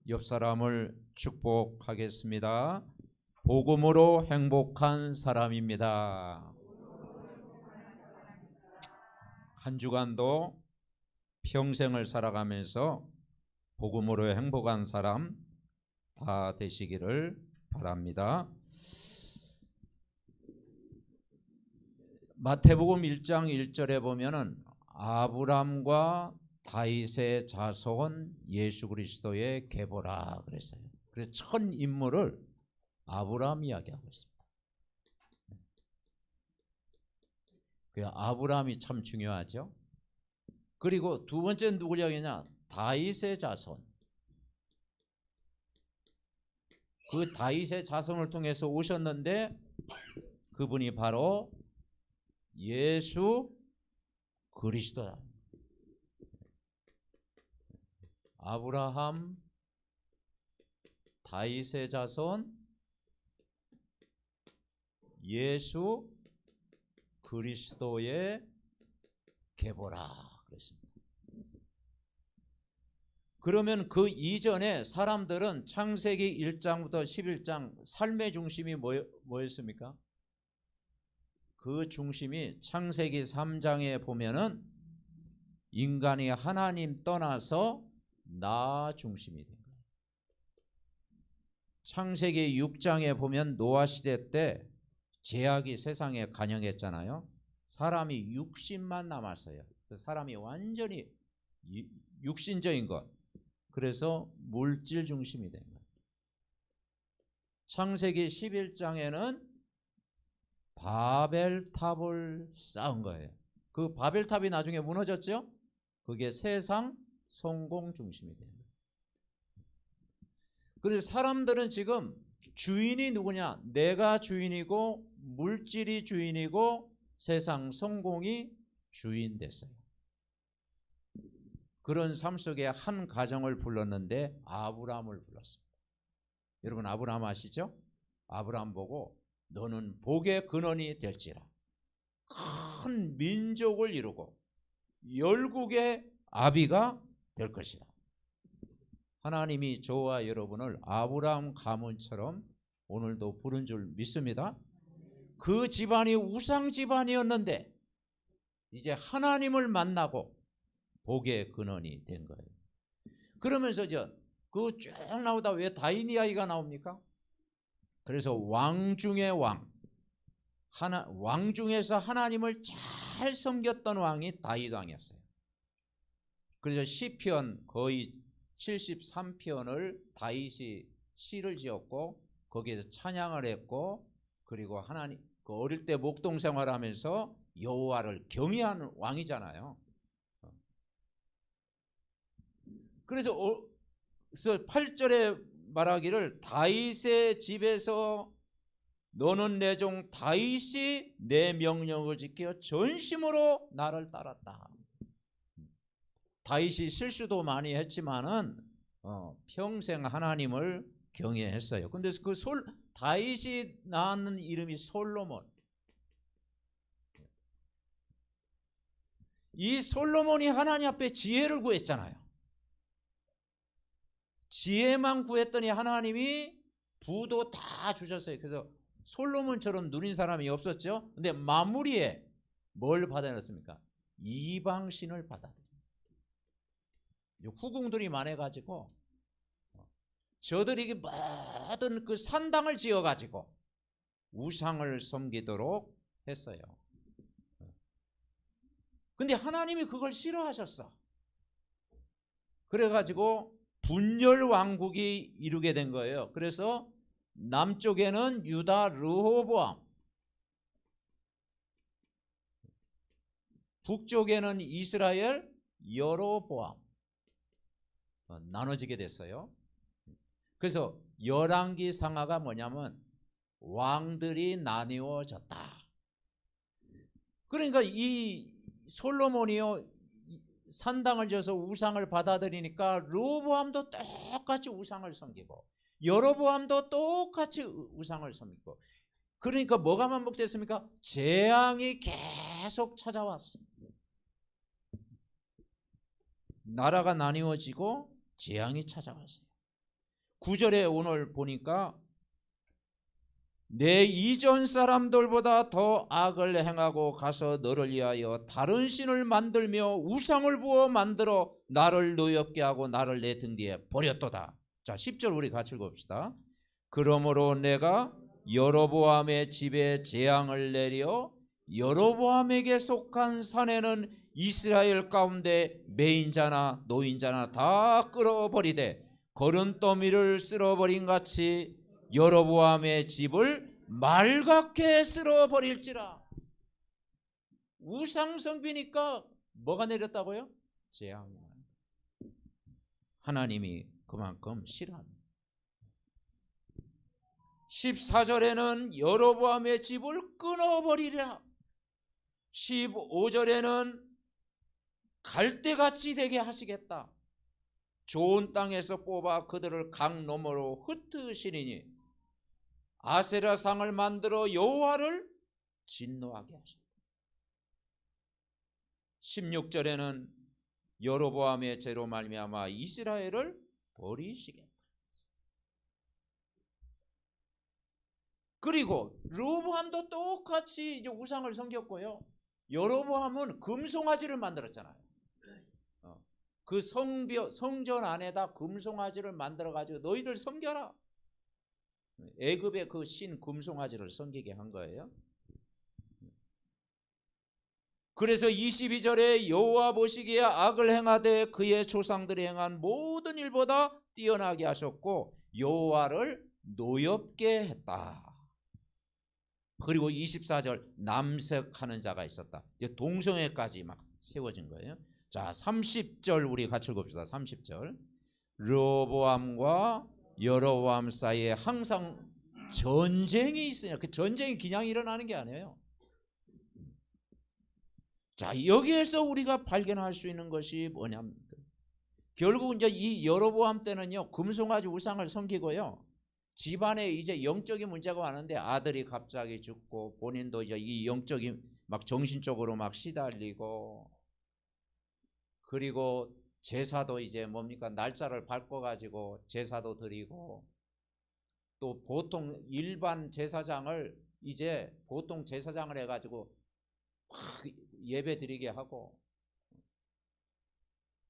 옆 사람을 축복하겠습니다. 복음으로 행복한 사람입니다. 한 주간도 평생을 살아가면서 복음으로 행복한 사람 다 되시기를 바랍니다. 마태복음 1장 1절에 보면은 아브람과 다윗의 자손 예수 그리스도의 계보라 그랬어요. 그래서 첫 인물을 아브람 이야기하고 있습니다. 그 아브람이 참 중요하죠. 그리고 두 번째는 누구 이야기냐? 다윗의 자손. 그 다윗의 자손을 통해서 오셨는데 그분이 바로 예수 그리스도다. 아브라함, 다윗의 자손, 예수 그리스도의 계보라 그랬습니다. 그러면 그 이전에 사람들은 창세기 1장부터 11장 삶의 중심이 뭐였습니까? 그 중심이 창세기 3장에 보면은 인간이 하나님 떠나서 나 중심이 된 거예요. 창세기 6장에 보면 노아 시대 때 죄악이 세상에 간영했잖아요. 사람이 육신만 남았어요. 사람이 완전히 육신적인 것. 그래서 물질 중심이 된 거예요. 창세기 11장에는 바벨탑을 쌓은 거예요. 그 바벨탑이 나중에 무너졌죠? 그게 세상 성공 중심이 돼요. 그래서 사람들은 지금 주인이 누구냐? 내가 주인이고 물질이 주인이고 세상 성공이 주인 됐어요. 그런 삶 속에 한 가정을 불렀는데 아브라함을 불렀습니다. 여러분 아브라함 아시죠? 아브라함 보고 너는 복의 근원이 될지라. 큰 민족을 이루고 열국의 아비가 될 것이다. 하나님이 저와 여러분을 아브라함 가문처럼 오늘도 부른 줄 믿습니다. 그 집안이 우상 집안이었는데 이제 하나님을 만나고 복의 근원이 된 거예요. 그러면서 그 쭉 나오다 왜 다윗 이야기가 나옵니까? 그래서 왕 중의 왕, 왕 중에서 하나님을 잘 섬겼던 왕이 다윗 왕이었어요. 그래서 시편 거의 73편을 다윗이 시를 지었고 거기에서 찬양을 했고 그리고 하나님 그 어릴 때 목동 생활하면서 여호와를 경외하는 왕이잖아요. 그래서 8절에 말하기를 다윗의 집에서 너는 내 종 다윗이 내 명령을 지켜 전심으로 나를 따랐다. 다윗이 실수도 많이 했지만은 평생 하나님을 경외했어요. 근데 그 다윗이 낳는 이름이 솔로몬. 이 솔로몬이 하나님 앞에 지혜를 구했잖아요. 지혜만 구했더니 하나님이 부도 다 주셨어요. 그래서 솔로몬처럼 누린 사람이 없었죠. 근데 마무리에 뭘 받아냈습니까? 이방신을 받아들여요. 후궁들이 많아가지고 저들이 모든 그 산당을 지어가지고 우상을 섬기도록 했어요. 근데 하나님이 그걸 싫어하셨어. 그래가지고 분열 왕국이 이루게 된 거예요. 그래서 남쪽에는 유다 르호보암, 북쪽에는 이스라엘 여로보암 나눠지게 됐어요. 그래서 열왕기 상하가 뭐냐면 왕들이 나뉘어졌다. 그러니까 이 솔로몬이요 산당을 지어서 우상을 받아들이니까 르호보암도 똑같이 우상을 섬기고 여로보암도 똑같이 우상을 섬기고 그러니까 뭐가 반복됐습니까? 재앙이 계속 찾아왔어요. 나라가 나뉘어지고 재앙이 찾아왔어요. 9절에 오늘 보니까 내 이전 사람들보다 더 악을 행하고 가서 너를 위하여 다른 신을 만들며 우상을 부어 만들어 나를 노엽게 하고 나를 내 등 뒤에 버렸도다. 자, 10절 우리 같이 읽어봅시다. 그러므로 내가 여로보암의 집에 재앙을 내려 여로보암에게 속한 산에는 이스라엘 가운데 매인자나 노인자나 다 끌어버리되 거름더미를 쓸어버린 같이 여로보암의 집을 말갛게 쓸어버릴지라. 우상 숭배니까 뭐가 내렸다고요? 재앙. 하나님이 그만큼 싫어합니다. 14절에는 여로보암의 집을 끊어버리라. 15절에는 갈대같이 되게 하시겠다. 좋은 땅에서 뽑아 그들을 강 너머로 흩으시리니 아세라 상을 만들어 여호와를 진노하게 하셨다. 16절에는 여로보암의 죄로 말미암아 이스라엘을 버리시겠다. 그리고 르호보암도 똑같이 이제 우상을 섬겼고요. 여로보암은 금송아지를 만들었잖아요. 그 성전 안에다 금송아지를 만들어 가지고 너희들 섬겨라. 애굽의 그 신 금송아지를 섬기게 한 거예요. 그래서 22절에 여호와 보시기에 악을 행하되 그의 조상들이 행한 모든 일보다 뛰어나게 하셨고 여호와를 노엽게 했다. 그리고 24절 남색하는 자가 있었다. 이제 동성애까지 막 세워진 거예요. 자, 30절 우리 같이 읽읍시다. 30절. 르호보암과 여로보암 사이에 항상 전쟁이 있으냐. 그 전쟁이 그냥 일어나는 게 아니에요. 자, 여기에서 우리가 발견할 수 있는 것이 뭐냐면 결국 이제 이 여로보암 때는요 금송아지 우상을 섬기고요 집안에 이제 영적인 문제가 많은데 아들이 갑자기 죽고 본인도 이제 이 영적인 막 정신적으로 막 시달리고 그리고 제사도 이제 뭡니까 날짜를 바꿔가지고 제사도 드리고 또 보통 일반 제사장을 이제 보통 제사장을 해가지고 막 예배 드리게 하고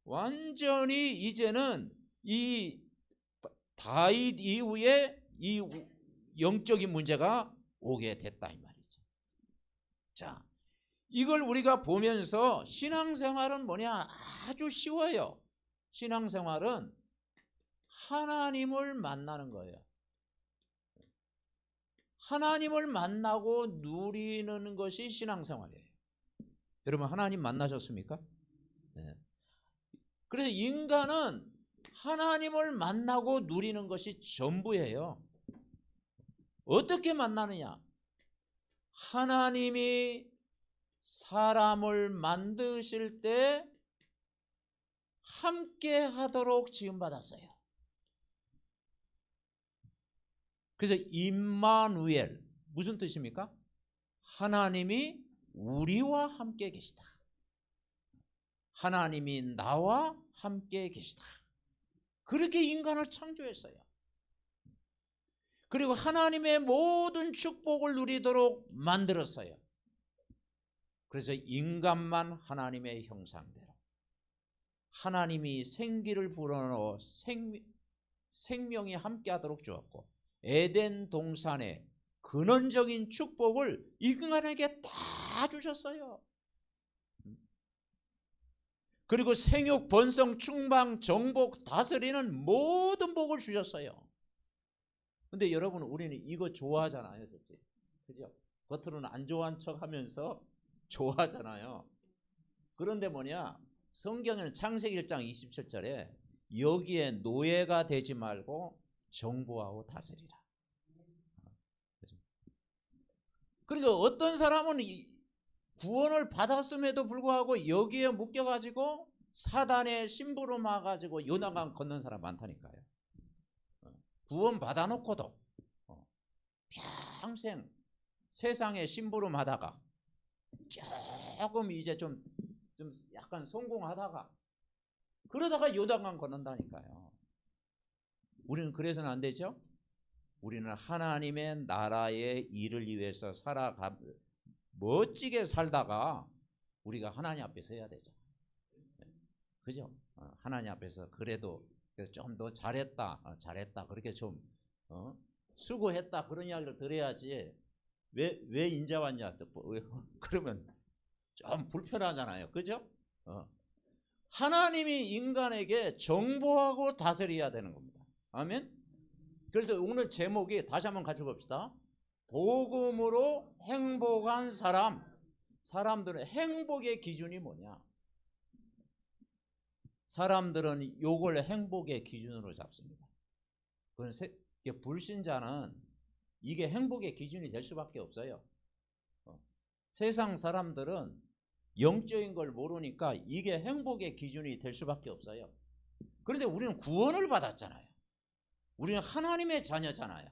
완전히 이제는 이 다윗 이후에 이 영적인 문제가 오게 됐다 이 말이죠. 자, 이걸 우리가 보면서 신앙생활은 뭐냐 아주 쉬워요. 신앙생활은 하나님을 만나는 거예요. 하나님을 만나고 누리는 것이 신앙생활이에요. 여러분 하나님 만나셨습니까? 네. 그래서 인간은 하나님을 만나고 누리는 것이 전부예요. 어떻게 만나느냐? 하나님이 사람을 만드실 때 함께 하도록 지음받았어요. 그래서 임마누엘 무슨 뜻입니까? 하나님이 우리와 함께 계시다. 하나님이 나와 함께 계시다. 그렇게 인간을 창조했어요. 그리고 하나님의 모든 축복을 누리도록 만들었어요. 그래서 인간만 하나님의 형상대로 하나님이 생기를 불어넣어 생명이 함께하도록 주었고 에덴 동산의 근원적인 축복을 인간에게 다 주셨어요. 그리고 생육, 번성, 충방, 정복, 다스리는 모든 복을 주셨어요. 근데 여러분 우리는 이거 좋아하잖아요. 그죠? 겉으로는 안 좋아한 척 하면서 좋아하잖아요. 그런데 뭐냐 성경에는 창세기 1장 27절에 여기에 노예가 되지 말고 정보하고 다스리라. 그러니까 어떤 사람은 구원을 받았음에도 불구하고 여기에 묶여가지고 사단의 심부름해가지고 요단강 건넌 사람 많다니까요. 구원 받아놓고도 평생 세상에 심부름하다가 조금 이제 좀 약간 성공하다가 그러다가 요단강 건넌다니까요. 우리는 그래서는 안 되죠. 우리는 하나님의 나라의 일을 위해서 멋지게 살다가 우리가 하나님 앞에서 해야 되죠. 그죠? 하나님 앞에서 그래도 좀 더 잘했다, 잘했다 그렇게 좀 수고했다 그런 이야기를 들어야지. 왜 인자 왔냐 그러면 좀 불편하잖아요. 그죠? 하나님이 인간에게 정보하고 다스려야 되는 겁니다. 아멘. 그래서 오늘 제목이 다시 한번 같이 봅시다. 복음으로 행복한 사람들은 행복의 기준이 뭐냐? 사람들은 요걸 행복의 기준으로 잡습니다. 그건 불신자는 이게 행복의 기준이 될 수밖에 없어요. 세상 사람들은 영적인 걸 모르니까 이게 행복의 기준이 될 수밖에 없어요. 그런데 우리는 구원을 받았잖아요. 우리는 하나님의 자녀잖아요.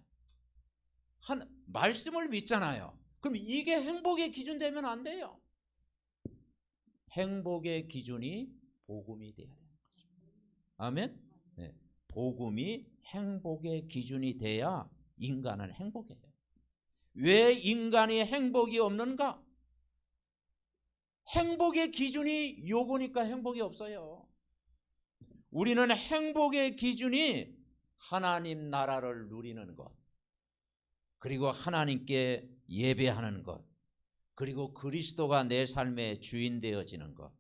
말씀을 믿잖아요. 그럼 이게 행복의 기준 되면 안 돼요. 행복의 기준이 복음이 돼야 되는 거죠. 아멘. 네. 복음이 행복의 기준이 돼야 인간은 행복해요. 왜 인간이 행복이 없는가? 행복의 기준이 요거니까 행복이 없어요. 우리는 행복의 기준이 하나님 나라를 누리는 것, 그리고 하나님께 예배하는 것, 그리고 그리스도가 내 삶의 주인 되어지는 것,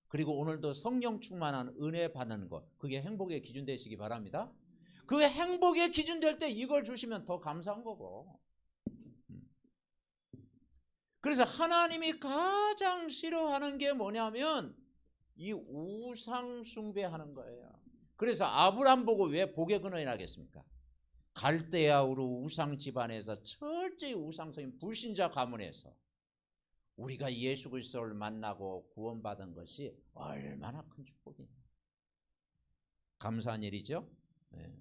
그리고 오늘도 성령 충만한 은혜 받는 것, 그게 행복의 기준 되시기 바랍니다. 그 행복의 기준 될 때 이걸 주시면 더 감사한 거고. 그래서 하나님이 가장 싫어하는 게 뭐냐면 이 우상 숭배하는 거예요. 그래서 아브람 보고 왜 복의 근원이 나겠습니까? 갈대아우르 우상 집안에서 철저히 우상성인 불신자 가문에서 우리가 예수 그리스도를 만나고 구원받은 것이 얼마나 큰 축복이냐. 감사한 일이죠. 네.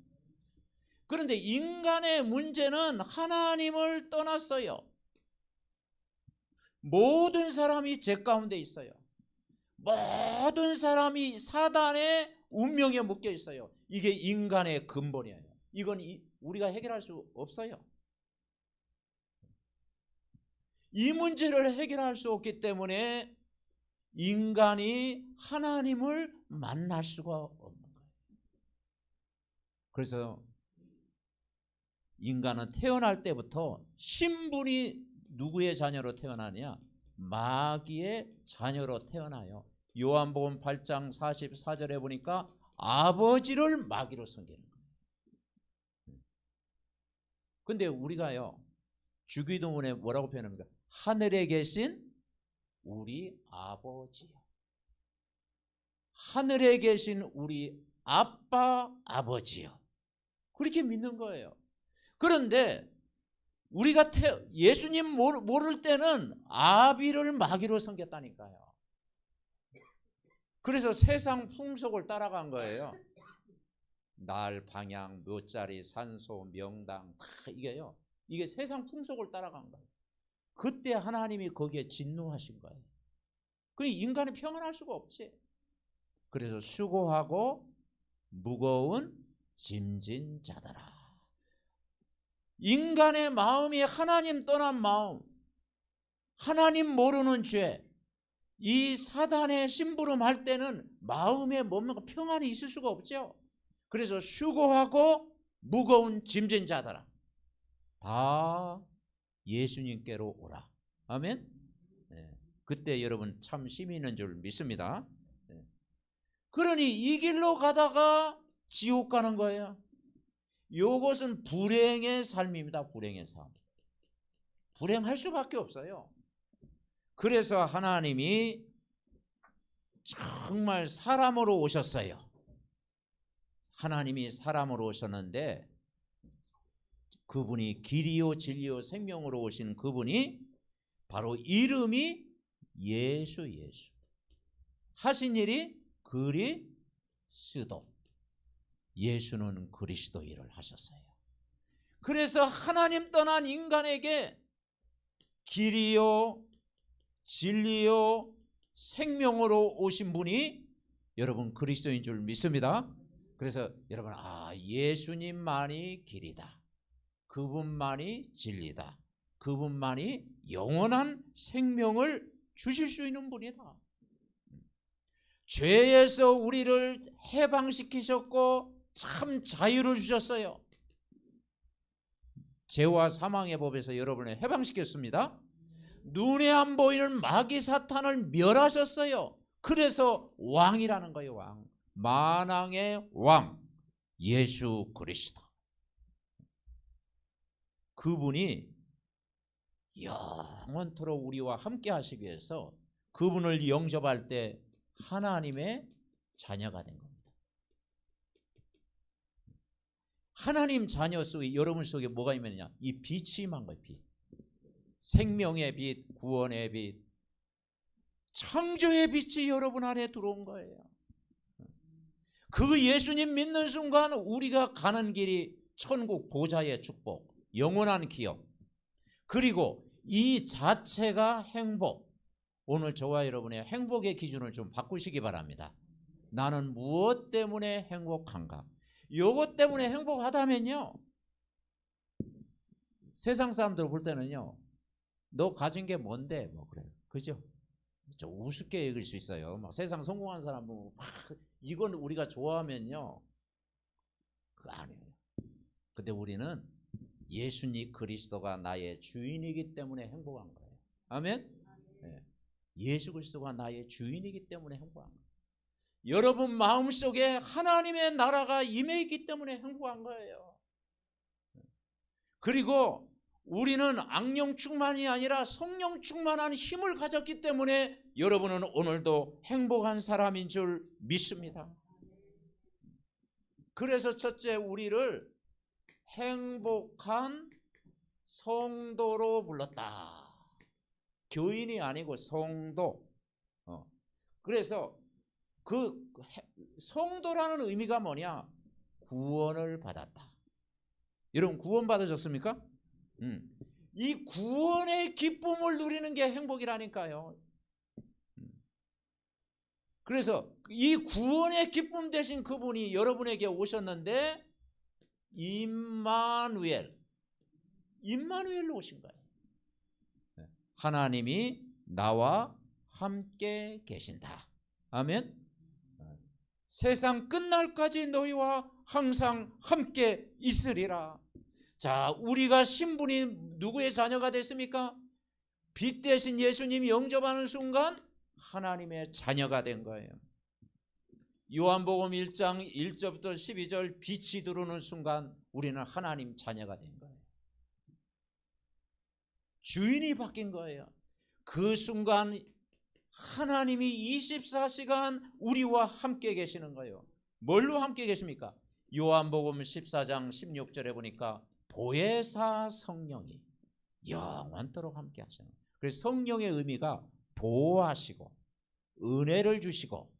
그런데 인간의 문제는 하나님을 떠났어요. 모든 사람이 죄 가운데 있어요. 모든 사람이 사단의 운명에 묶여 있어요. 이게 인간의 근본이에요. 이건 우리가 해결할 수 없어요. 이 문제를 해결할 수 없기 때문에 인간이 하나님을 만날 수가 없는 거예요. 그래서 인간은 태어날 때부터 신분이 누구의 자녀로 태어나냐? 마귀의 자녀로 태어나요. 요한복음 8장 44절에 보니까 아버지를 마귀로 섬기는 거예요. 근데 우리가요, 주기도문에 뭐라고 표현합니까? 하늘에 계신 우리 아버지요. 하늘에 계신 우리 아빠, 아버지요. 그렇게 믿는 거예요. 그런데 우리가 예수님 모를 때는 아비를 마귀로 섬겼다니까요. 그래서 세상 풍속을 따라간 거예요. 날, 방향, 묘자리, 산소, 명당 다 이게요. 이게 세상 풍속을 따라간 거예요. 그때 하나님이 거기에 진노하신 거예요. 그 인간은 평안할 수가 없지. 그래서 수고하고 무거운 짐진 자들아. 인간의 마음이 하나님 떠난 마음, 하나님 모르는 죄, 이 사단의 심부름할 때는 마음에 뭔가 평안이 있을 수가 없죠. 그래서 수고하고 무거운 짐진 자들아 다 예수님께로 오라. 아멘. 네. 그때 여러분 참 힘이 있는 줄 믿습니다. 네. 그러니 이 길로 가다가 지옥 가는 거예요. 이것은 불행의 삶입니다. 불행의 삶. 불행할 수밖에 없어요. 그래서 하나님이 정말 사람으로 오셨어요. 하나님이 사람으로 오셨는데 그분이 길이요 진리요 생명으로 오신 그분이 바로 이름이 예수. 하신 일이 그리스도. 예수는 그리스도 일을 하셨어요. 그래서 하나님 떠난 인간에게 길이요 진리요 생명으로 오신 분이 여러분 그리스도인 줄 믿습니다. 그래서 여러분, 예수님만이 길이다. 그분만이 진리다. 그분만이 영원한 생명을 주실 수 있는 분이다. 죄에서 우리를 해방시키셨고 참 자유를 주셨어요. 죄와 사망의 법에서 여러분을 해방시켰습니다. 눈에 안 보이는 마귀 사탄을 멸하셨어요. 그래서 왕이라는 거예요. 왕. 만왕의 왕 예수 그리스도. 그분이 영원토록 우리와 함께 하시기 위해서 그분을 영접할 때 하나님의 자녀가 된 겁니다. 하나님 자녀 속에, 여러분 속에 뭐가 있느냐? 이 빛이 임한 거예요. 빛. 생명의 빛, 구원의 빛, 창조의 빛이 여러분 안에 들어온 거예요. 그 예수님 믿는 순간 우리가 가는 길이 천국 보좌의 축복, 영원한 기업, 그리고 이 자체가 행복. 오늘 저와 여러분의 행복의 기준을 좀 바꾸시기 바랍니다. 나는 무엇 때문에 행복한가? 이것 때문에 행복하다면요, 세상 사람들 볼 때는요, 너 가진 게 뭔데? 뭐 그래요. 그죠? 좀 우습게 여길 수 있어요. 막 세상 성공한 사람 보고 막 이건 우리가 좋아하면요, 그거 아니에요. 근데 우리는 예수님 그리스도가 나의 주인이기 때문에 행복한 거예요. 아멘? 네. 예수 그리스도가 나의 주인이기 때문에 행복한 거예요. 여러분 마음속에 하나님의 나라가 임해 있기 때문에 행복한 거예요. 그리고 우리는 악령 충만이 아니라 성령 충만한 힘을 가졌기 때문에 여러분은 오늘도 행복한 사람인 줄 믿습니다. 그래서 첫째, 우리를 행복한 성도로 불렀다. 교인이 아니고 성도. 그래서 그 성도라는 의미가 뭐냐? 구원을 받았다. 여러분 구원 받으셨습니까? 이 구원의 기쁨을 누리는 게 행복이라니까요. 그래서 이 구원의 기쁨 대신 그분이 여러분에게 오셨는데 임마누엘로 오신 거예요. 하나님이 나와 함께 계신다. 아멘. 세상 끝날까지 너희와 항상 함께 있으리라. 자, 우리가 신분이 누구의 자녀가 됐습니까? 빛 대신 예수님이 영접하는 순간 하나님의 자녀가 된 거예요. 요한복음 1장 1절부터 12절, 빛이 들어오는 순간 우리는 하나님 자녀가 된 거예요. 주인이 바뀐 거예요. 그 순간 하나님이 24시간 우리와 함께 계시는 거예요. 뭘로 함께 계십니까? 요한복음 14장 16절에 보니까 보혜사 성령이 영원토록 함께 하시는 거예요. 그래서 성령의 의미가 보호하시고 은혜를 주시고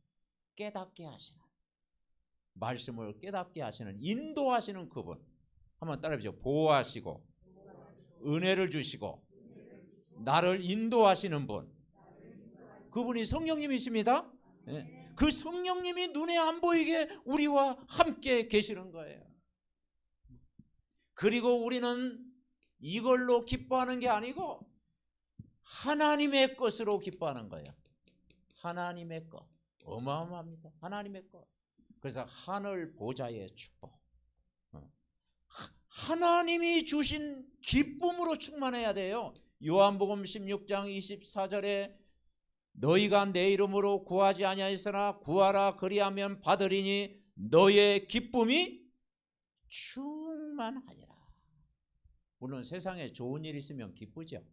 깨닫게 하시는, 말씀을 깨닫게 하시는, 인도하시는 그분. 한번 따라해보죠. 보호하시고 은혜를 주시고 나를 인도하시는 분, 그분이 성령님이십니다. 네. 그 성령님이 눈에 안 보이게 우리와 함께 계시는 거예요. 그리고 우리는 이걸로 기뻐하는 게 아니고 하나님의 것으로 기뻐하는 거예요. 하나님의 것. 어마어마합니다. 하나님의 것. 그래서 하늘 보좌의 축복. 하나님이 주신 기쁨으로 충만해야 돼요. 요한복음 16장 24절에 너희가 내 이름으로 구하지 아니하였으나 구하라 그리하면 받으리니 너의 기쁨이 충만하니라. 물론 세상에 좋은 일 있으면 기쁘죠.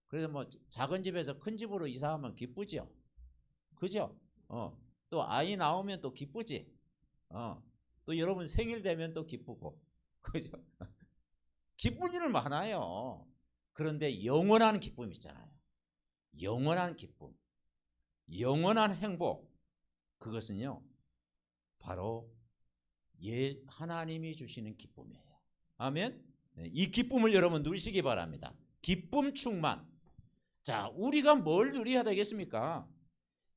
그래서 뭐 작은 집에서 큰 집으로 이사하면 기쁘죠. 그죠? 또 아이 나오면 또 기쁘지. 또 여러분 생일 되면 또 기쁘고. 그죠? 기쁜 일은 많아요. 그런데 영원한 기쁨 있잖아요. 영원한 기쁨, 영원한 행복, 그것은요 바로 하나님이 주시는 기쁨이에요. 아멘. 이 기쁨을 여러분 누리시기 바랍니다. 기쁨 충만. 자, 우리가 뭘 누려야 되겠습니까?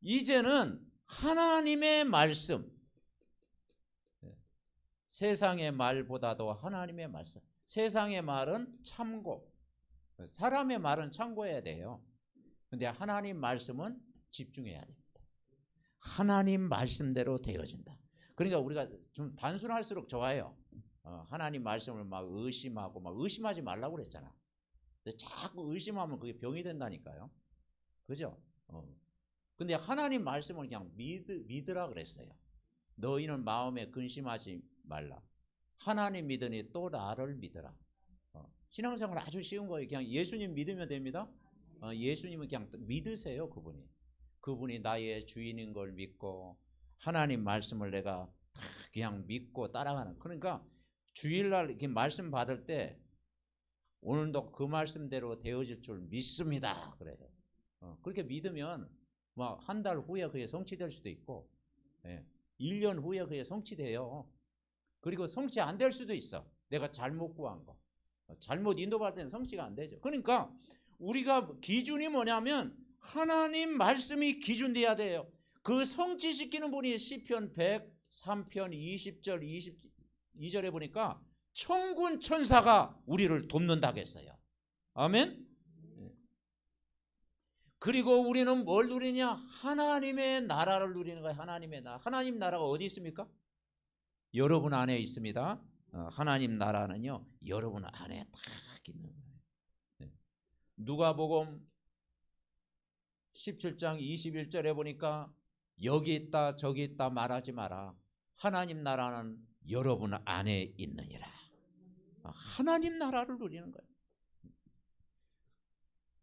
이제는 하나님의 말씀, 세상의 말보다도 하나님의 말씀. 세상의 말은 참고, 사람의 말은 참고해야 돼요. 근데 하나님 말씀은 집중해야 됩니다. 하나님 말씀대로 되어진다. 그러니까 우리가 좀 단순할수록 좋아요. 하나님 말씀을 막 의심하고, 막 의심하지 말라고 그랬잖아. 근데 자꾸 의심하면 그게 병이 된다니까요. 그죠? 근데 하나님 말씀을 그냥 믿으라 그랬어요. 너희는 마음에 근심하지 말라. 하나님 믿으니 또 나를 믿으라. 신앙생활 아주 쉬운 거예요. 그냥 예수님 믿으면 됩니다. 예수님은 그냥 믿으세요. 그분이 나의 주인인 걸 믿고 하나님 말씀을 내가 다 그냥 믿고 따라가는. 그러니까 주일날 이렇게 말씀 받을 때 오늘도 그 말씀대로 되어질 줄 믿습니다. 그래요. 그렇게 믿으면 막 한 달 후에 그게 성취될 수도 있고, 1년 후에 그게 성취돼요. 그리고 성취 안 될 수도 있어. 내가 잘못 구한 거. 잘못 인도받을 때는 성취가 안 되죠. 그러니까 우리가 기준이 뭐냐면 하나님 말씀이 기준 돼야 돼요. 그 성취시키는 분이 시편 103편 20절 22절에 보니까 천군 천사가 우리를 돕는다고 했어요. 아멘. 그리고 우리는 뭘 누리냐? 하나님의 나라를 누리는 거예요. 하나님의 나라. 하나님 나라가 어디 있습니까? 여러분 안에 있습니다. 하나님 나라는요, 여러분 안에 딱 있는 거예요. 누가복음 17장 21절에 보니까 여기 있다 저기 있다 말하지 마라. 하나님 나라는 여러분 안에 있느니라. 하나님 나라를 누리는 거예요.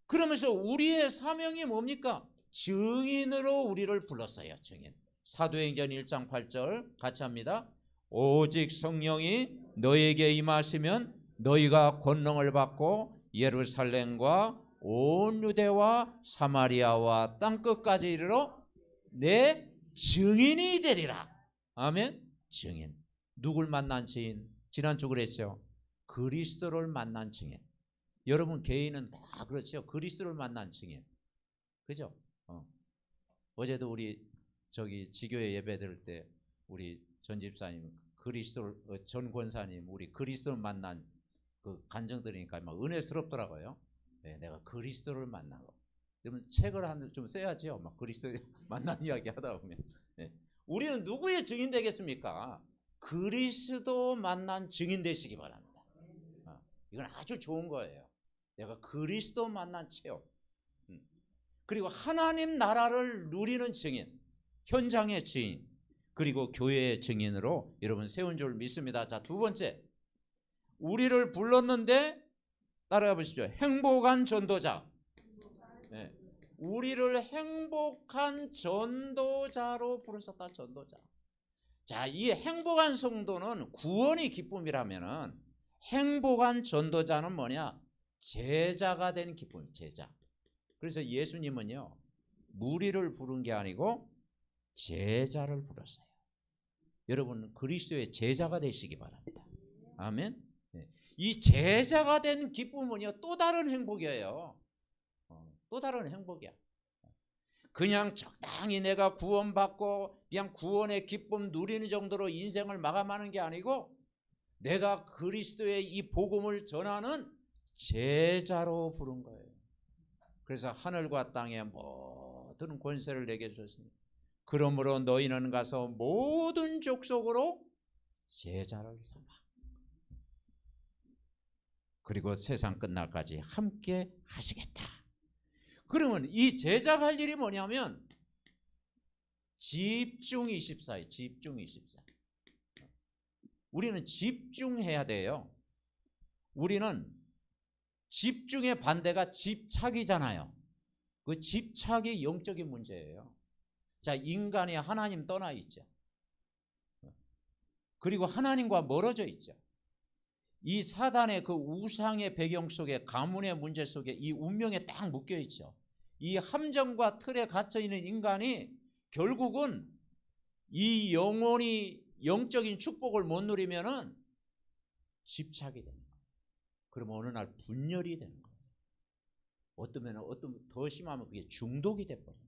그러면서 우리의 사명이 뭡니까? 증인으로 우리를 불렀어요. 증인. 사도행전 1장 8절 같이 합니다. 오직 성령이 너에게 임하시면 너희가 권능을 받고 예루살렘과 온 유대와 사마리아와 땅끝까지 이르러 내 증인이 되리라. 아멘. 증인. 누굴 만난 증인? 지난주 그랬죠. 그리스도를 만난 증인. 여러분 개인은 다 그렇죠. 그리스도를 만난 증인. 그죠? 어제도 우리 지교회 예배 드릴 때 우리 전 집사님 전 권사님 우리 그리스도를 만난 그 간증 들으니까 막 은혜스럽더라고요. 내가 그리스도를 만난 거. 그러면 책을 한 좀 써야죠. 막 그리스도 만난 이야기 하다 보면. 우리는 누구의 증인 되겠습니까? 그리스도 만난 증인 되시기 바랍니다. 이건 아주 좋은 거예요. 내가 그리스도 만난 체험. 그리고 하나님 나라를 누리는 증인, 현장의 증인, 그리고 교회의 증인으로 여러분 세운 줄 믿습니다. 자, 두 번째, 우리를 불렀는데 따라가 보십시오. 행복한 전도자. 우리를 행복한 전도자로 부르셨다. 전도자. 자, 이 행복한 성도는 구원이 기쁨이라면은 행복한 전도자는 뭐냐? 제자가 된 기쁨. 제자. 그래서 예수님은요, 무리를 부른 게 아니고 제자를 불렀어요. 여러분 그리스도의 제자가 되시기 바랍니다. 아멘. 이 제자가 된 기쁨은요, 또 다른 행복이에요. 또 다른 행복이야. 그냥 적당히 내가 구원받고 그냥 구원의 기쁨 누리는 정도로 인생을 마감하는 게 아니고 내가 그리스도의 이 복음을 전하는 제자로 부른 거예요. 그래서 하늘과 땅의 모든 권세를 내게 주셨습니다. 그러므로 너희는 가서 모든 족속으로 제자를 삼아. 그리고 세상 끝날까지 함께 하시겠다. 그러면 이 제자가 할 일이 뭐냐면 집중 24에 집중 24. 우리는 집중해야 돼요. 우리는 집중의 반대가 집착이잖아요. 그 집착이 영적인 문제예요. 자, 인간이 하나님 떠나 있죠. 그리고 하나님과 멀어져 있죠. 이 사단의 그 우상의 배경 속에, 가문의 문제 속에 이 운명에 딱 묶여 있죠. 이 함정과 틀에 갇혀 있는 인간이 결국은 이 영혼이 영적인 축복을 못 누리면은 집착이 되는 거예요. 그러면 어느 날 분열이 되는 거예요. 어떤 더 심하면 그게 중독이 돼버려요.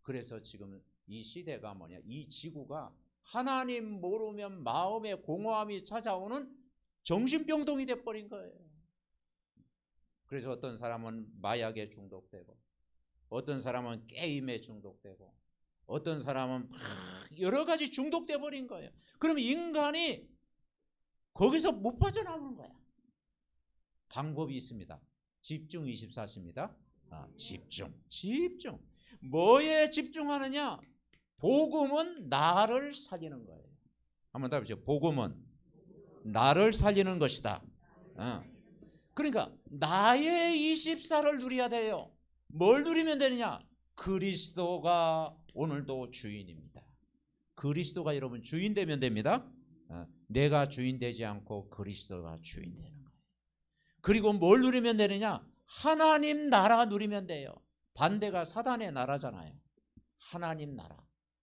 그래서 지금 이 시대가 뭐냐, 이 지구가 하나님 모르면 마음에 공허함이 찾아오는 정신병동이 돼버린 거예요. 그래서 어떤 사람은 마약에 중독되고, 어떤 사람은 게임에 중독되고, 어떤 사람은 막 여러 가지 중독돼 버린 거예요. 그러면 인간이 거기서 못 빠져나오는 거야. 방법이 있습니다. 집중 24시입니다. 집중. 뭐에 집중하느냐? 복음은 나를 살리는 거예요. 한번 답해보세요. 복음은 나를 살리는 것이다. 그러니까 나의 24를 누려야 돼요. 뭘 누리면 되느냐? 그리스도가 오늘도 주인입니다. 그리스도가 여러분 주인 되면 됩니다. 내가 주인 되지 않고 그리스도가 주인 되는 거예요. 그리고 뭘 누리면 되느냐? 하나님 나라 누리면 돼요. 반대가 사단의 나라잖아요.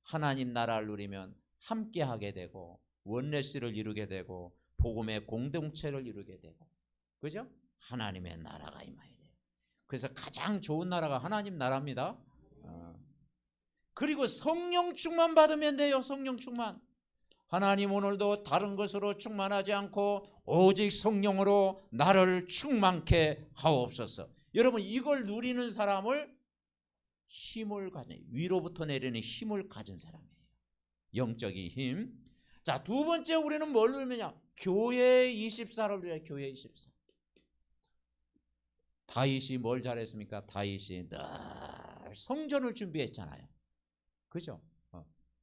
하나님 나라를 누리면 함께하게 되고, 원네스를 이루게 되고, 복음의 공동체를 이루게 되고, 그죠? 하나님의 나라가 임해야 돼요. 그래서 가장 좋은 나라가 하나님 나라입니다. 그리고 성령 충만 받으면 돼요. 성령 충만. 하나님 오늘도 다른 것으로 충만하지 않고 오직 성령으로 나를 충만케 하옵소서. 여러분, 이걸 누리는 사람을 힘을 가진, 위로부터 내리는 힘을 가진 사람이에요. 영적인 힘. 자, 두 번째 우리는 뭘 누리느냐? 교회 24를 누려요. 교회 24. 다윗이 뭘 잘했습니까? 다윗이 늘 성전을 준비했잖아요. 그죠?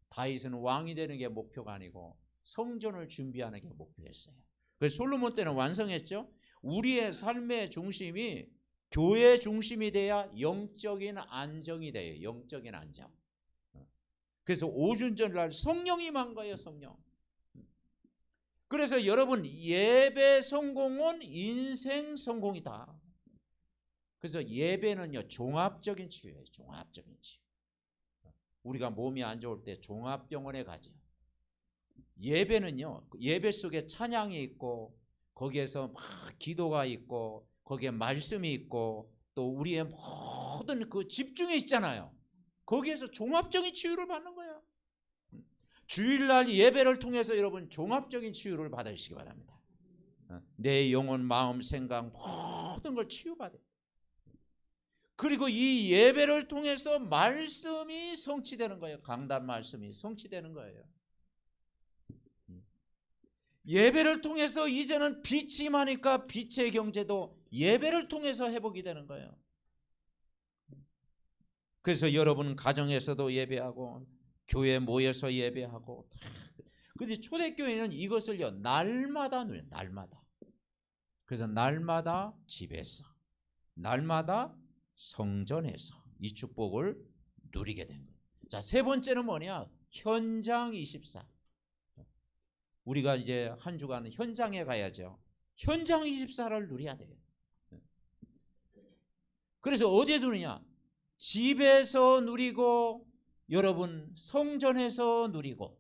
다윗은 왕이 되는 게 목표가 아니고 성전을 준비하는 게 목표였어요. 그래서 솔로몬 때는 완성했죠. 우리의 삶의 중심이 교회 중심이 돼야 영적인 안정이 돼요. 영적인 안정. 그래서 오순절날 성령이 임한 거예요. 성령. 그래서 여러분, 예배 성공은 인생 성공이다. 그래서 예배는요, 종합적인 치유예요. 종합적인 치유. 우리가 몸이 안 좋을 때 종합병원에 가죠. 예배는요, 예배 속에 찬양이 있고, 거기에서 막 기도가 있고, 거기에 말씀이 있고, 또 우리의 모든 그 집중이 있잖아요. 거기에서 종합적인 치유를 받는 거예요. 주일날 예배를 통해서 여러분 종합적인 치유를 받으시기 바랍니다. 내 영혼, 마음, 생각 모든 걸 치유받아요. 그리고 이 예배를 통해서 말씀이 성취되는 거예요. 강단 말씀이 성취되는 거예요. 예배를 통해서 이제는 빛이 임하니까 빛의 경제도 예배를 통해서 회복이 되는 거예요. 그래서 여러분 가정에서도 예배하고 교회 모여서 예배하고, 근데 초대교회는 이것을요 날마다 누려요. 날마다. 그래서 날마다 집에서, 날마다 성전에서 이 축복을 누리게 된 거예요. 자, 세 번째는 뭐냐? 현장 24. 우리가 이제 한 주간 현장에 가야죠. 현장 24를 누려야 돼요. 그래서 어디에 누리냐? 집에서 누리고, 여러분 성전에서 누리고,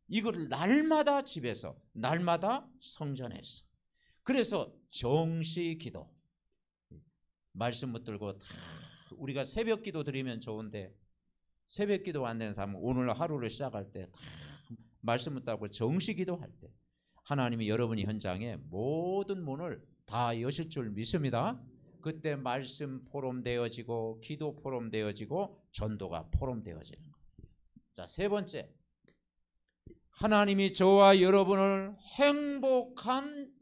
이거를 날마다 집에서, 날마다 성전에서. 그래서 정시 기도, 말씀 붙들고 다 우리가 새벽 기도 드리면 좋은데, 새벽 기도 안 되는 사람은 오늘 하루를 시작할 때 다 말씀 붙들고 정시 기도할 때 하나님이 여러분이 현장에 모든 문을 다 여실 줄 믿습니다. 그때 말씀 포럼되어지고, 기도 포럼되어지고, 전도가 포럼되어지는 거예요. 자, 세 번째, 하나님이 저와 여러분을 행복한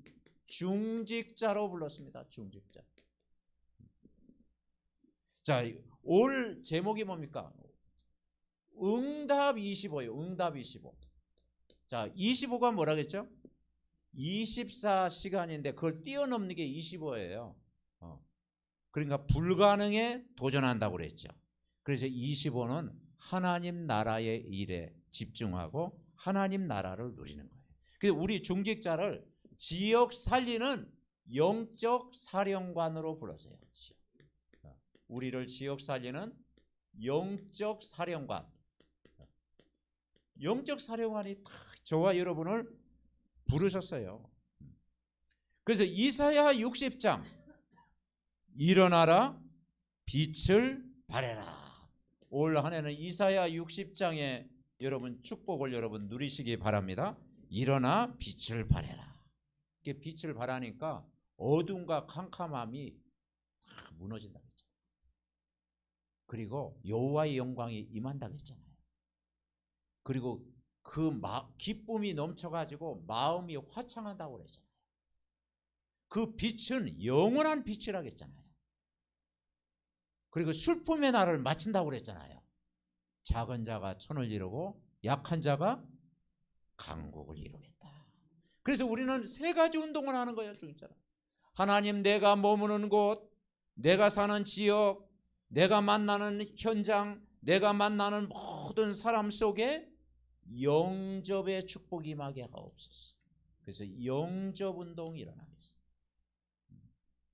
중직자로 불렀습니다. 중직자. 자, 올 제목이 뭡니까? 응답 25예요. 응답 25. 자, 25가 뭐라 그랬죠? 24시간인데 그걸 뛰어넘는 게 25예요. 그러니까 불가능에 도전한다고 그랬죠. 그래서 25는 하나님 나라의 일에 집중하고 하나님 나라를 누리는 거예요. 그래서 우리 중직자를 지역 살리는 영적 사령관으로 불렀어요. 우리를 지역 살리는 영적 사령관. 영적 사령관이 다 저와 여러분을 부르셨어요. 그래서 이사야 60장, 일어나라 빛을 발해라. 올 한 해는 이사야 60장의 여러분 축복을 여러분 누리시기 바랍니다. 일어나 빛을 발해라. 이게 빛을 발하니까 어둠과 캄캄함이 다 무너진다고 했잖아요. 그리고 여호와의 영광이 임한다고 했잖아요. 그리고 그 기쁨이 넘쳐가지고 마음이 화창한다고 그랬잖아요. 그 빛은 영원한 빛이라고 했잖아요. 그리고 슬픔의 날을 마친다고 그랬잖아요. 작은 자가 천을 이루고 약한 자가 강국을 이루겠다. 그래서 우리는 세 가지 운동을 하는 거예요. 중있잖아. 하나님, 내가 머무는 곳, 내가 사는 지역, 내가 만나는 현장, 내가 만나는 모든 사람 속에 영접의 축복이 임하게 하옵소서. 그래서 영접 운동이 일어나겠어요.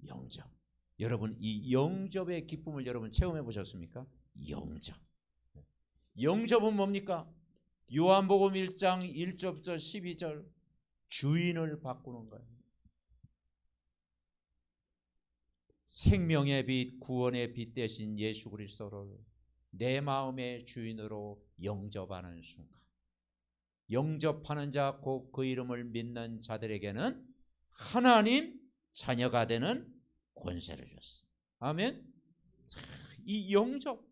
영접. 여러분 이 영접의 기쁨을 여러분 체험해 보셨습니까? 영접. 영접은 뭡니까? 요한복음 1장 1절부터 12절 주인을 바꾸는 거예요. 생명의 빛, 구원의 빛 대신 예수 그리스도를 내 마음의 주인으로 영접하는 순간, 영접하는 자 곧 그 이름을 믿는 자들에게는 하나님 자녀가 되는 권세를 줬어. 아멘. 이 영접.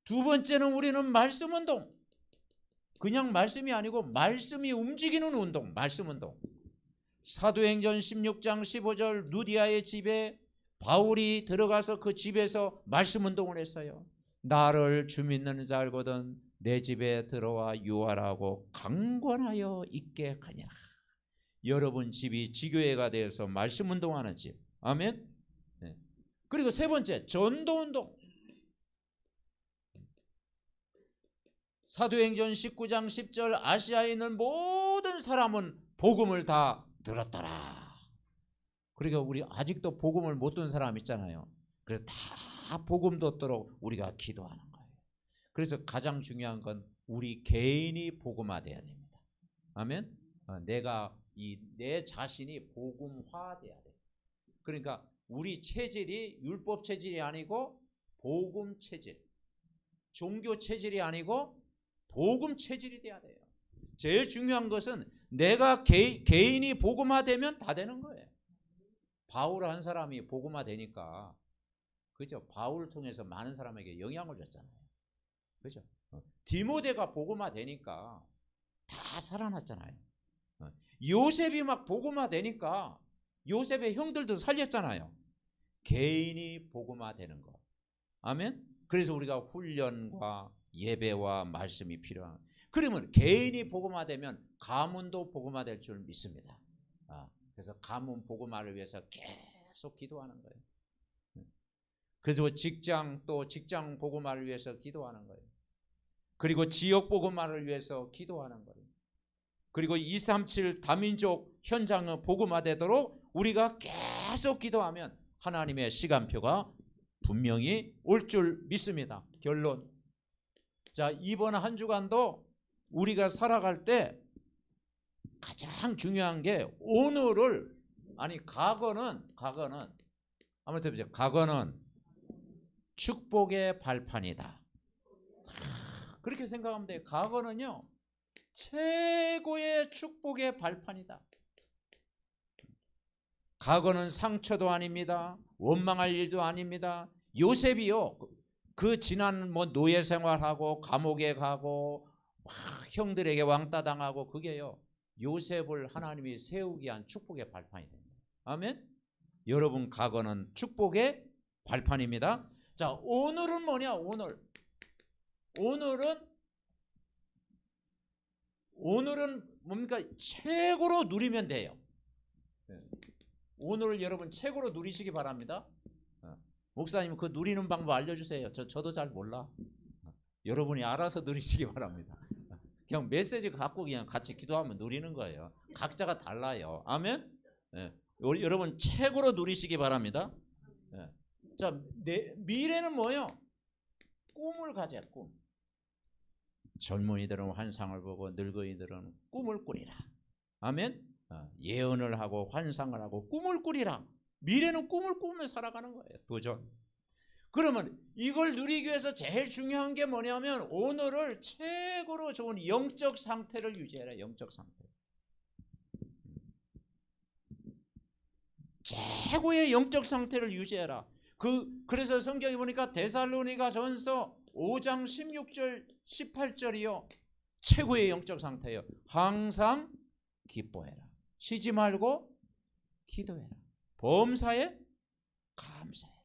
두 번째는 우리는 말씀 운동. 그냥 말씀이 아니고 말씀이 움직이는 운동, 말씀 운동. 사도행전 16장 15절 누디아의 집에 바울이 들어가서 그 집에서 말씀 운동을 했어요. 나를 주 믿는 자 알거든 내 집에 들어와 유하라고 강권하여 있게 하니라. 여러분 집이 지교회가 되어서 말씀 운동하는 집. 아멘. 네. 그리고 세 번째 전도 운동. 사도행전 19장 10절 아시아에 있는 모든 사람은 복음을 다 들었더라. 그러니까 우리 아직도 복음을 못 듣는 사람 있잖아요. 그래서 다 복음 듣도록 우리가 기도하는 거예요. 그래서 가장 중요한 건 우리 개인이 복음화돼야 됩니다. 아멘. 내가 내 자신이 복음화돼야 돼. 그러니까 우리 체질이 율법 체질이 아니고 복음 체질, 종교 체질이 아니고 복음 체질이 돼야 돼요. 제일 중요한 것은 내가 개인이 복음화되면 다 되는 거예요. 바울 한 사람이 복음화되니까, 그죠? 바울을 통해서 많은 사람에게 영향을 줬잖아요. 그죠? 디모데가 복음화되니까 다 살아났잖아요. 요셉이 막 복음화되니까 요셉의 형들도 살렸잖아요. 개인이 복음화되는 것. 아멘. 그래서 우리가 훈련과 예배와 말씀이 필요한. 그러면 개인이 복음화되면 가문도 복음화될 줄 믿습니다. 그래서 가문 복음화를 위해서 계속 기도하는 거예요. 그래서 직장 또 직장 복음화를 위해서 기도하는 거예요. 그리고 지역 복음화를 위해서 기도하는 거예요. 그리고 237 다민족 현장은 복음화되도록 우리가 계속 기도하면 하나님의 시간표가 분명히 올 줄 믿습니다. 결론. 자, 이번 한 주간도 우리가 살아갈 때 가장 중요한 게 오늘을, 아니 과거는 한번 해보세요. 과거는 축복의 발판이다. 그렇게 생각하면 돼요. 과거는요 최고의 축복의 발판이다. 과거는 상처도 아닙니다. 원망할 일도 아닙니다. 요셉이요 그 지난 노예 생활하고 감옥에 가고 막 형들에게 왕따 당하고 그게요 요셉을 하나님이 세우기 위한 축복의 발판이 됩니다. 아멘. 여러분 과거는 축복의 발판입니다. 자, 오늘은 뭐냐? 오늘은 뭡니까? 최고로 누리면 돼요. 오늘을 여러분 최고로 누리시기 바랍니다. 목사님 그 누리는 방법 알려주세요. 저도 잘 몰라. 여러분이 알아서 누리시기 바랍니다. 그냥 메시지 갖고 그냥 같이 기도하면 누리는 거예요. 각자가 달라요. 아멘. 여러분 최고로 누리시기 바랍니다. 자, 미래는 뭐예요? 꿈을 가져. 꿈. 젊은이들은 환상을 보고 늙은이들은 꿈을 꾸리라. 아멘. 예언을 하고 환상을 하고 꿈을 꾸리라. 미래는 꿈을 꾸며 살아가는 거예요. 도전. 그러면 이걸 누리기 위해서 제일 중요한 게 뭐냐면 오늘을 최고로 좋은 영적 상태를 유지해라. 영적 상태. 최고의 영적 상태를 유지해라. 그래서 성경에 보니까 데살로니가전서 5장 16절 18절이요. 최고의 영적 상태예요. 항상 기뻐해라. 쉬지 말고 기도해라. 범사에 감사해라.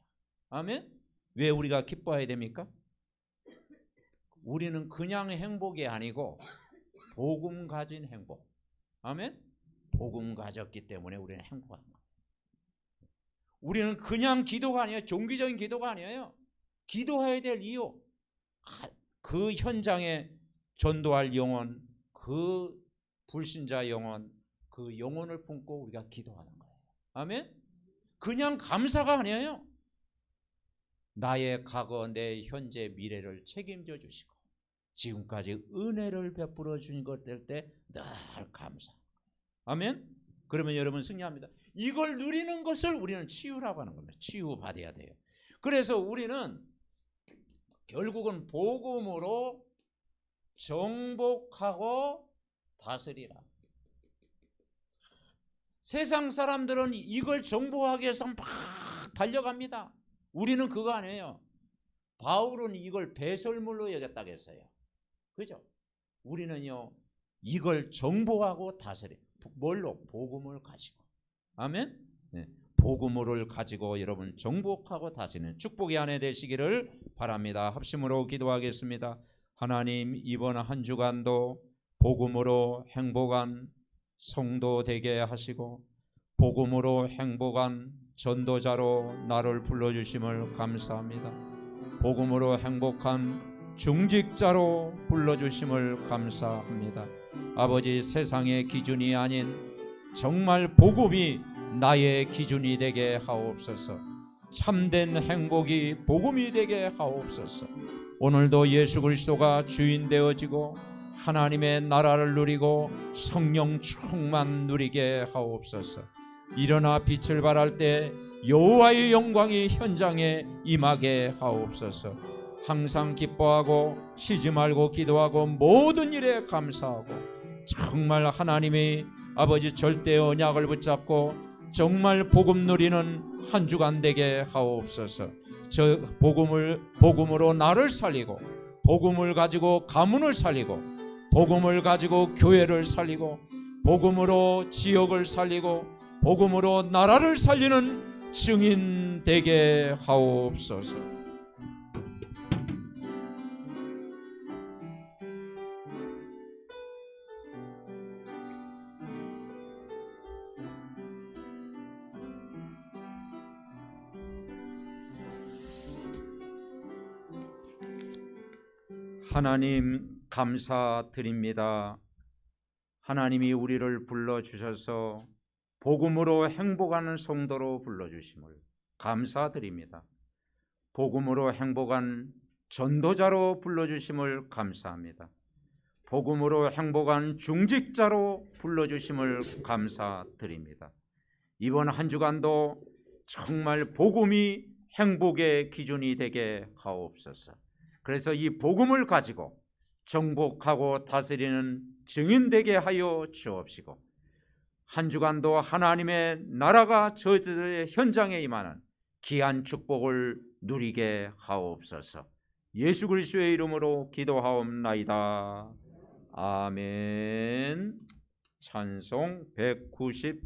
아멘. 왜 우리가 기뻐해야 됩니까? 우리는 그냥 행복이 아니고 복음 가진 행복. 아멘. 복음 가졌기 때문에 우리는 행복한 거예요. 우리는 그냥 기도가 아니에요. 종교적인 기도가 아니에요. 기도해야 될 이유, 그 현장에 전도할 영혼, 그 불신자 영혼, 그 영혼을 품고 우리가 기도하는 거예요. 아멘. 그냥 감사가 아니에요. 나의 과거, 내 현재, 미래를 책임져 주시고 지금까지 은혜를 베풀어 주신 것들 때 늘 감사. 아멘. 그러면 여러분 승리합니다. 이걸 누리는 것을 우리는 치유라고 하는 겁니다. 치유받아야 돼요. 그래서 우리는 결국은 복음으로 정복하고 다스리라. 세상 사람들은 이걸 정복하기 위해서 막 달려갑니다. 우리는 그거 아니에요. 바울은 이걸 배설물로 여겼다고 했어요. 그죠? 우리는요 이걸 정복하고 다스려. 뭘로? 복음을 가지고. 아멘. 네. 복음을 가지고 여러분 정복하고 다스리는 축복의 한 해 되시기를 바랍니다. 합심으로 기도하겠습니다. 하나님, 이번 한 주간도 복음으로 행복한 성도 되게 하시고 복음으로 행복한 전도자로 나를 불러주심을 감사합니다. 복음으로 행복한 중직자로 불러주심을 감사합니다. 아버지, 세상의 기준이 아닌 정말 복음이 나의 기준이 되게 하옵소서. 참된 행복이 복음이 되게 하옵소서. 오늘도 예수 그리스도가 주인 되어지고 하나님의 나라를 누리고 성령 충만 누리게 하옵소서. 일어나 빛을 발할 때 여호와의 영광이 현장에 임하게 하옵소서. 항상 기뻐하고 쉬지 말고 기도하고 모든 일에 감사하고 정말 하나님의 아버지 절대 언약을 붙잡고 정말 복음 누리는 한 주간 되게 하옵소서. 저 복음으로 나를 살리고 복음을 가지고 가문을 살리고 복음을 가지고 교회를 살리고 복음으로 지역을 살리고 복음으로 나라를 살리는 증인 되게 하옵소서. 하나님 감사드립니다. 하나님이 우리를 불러주셔서 복음으로 행복하는 성도로 불러주심을 감사드립니다. 복음으로 행복한 전도자로 불러주심을 감사합니다. 복음으로 행복한 중직자로 불러주심을 감사드립니다. 이번 한 주간도 정말 복음이 행복의 기준이 되게 하옵소서. 그래서 이 복음을 가지고 정복하고 다스리는 증인 되게 하여 주옵시고 한 주간도 하나님의 나라가 저들의 현장에 임하는 귀한 축복을 누리게 하옵소서. 예수 그리스도의 이름으로 기도하옵나이다. 아멘. 찬송 197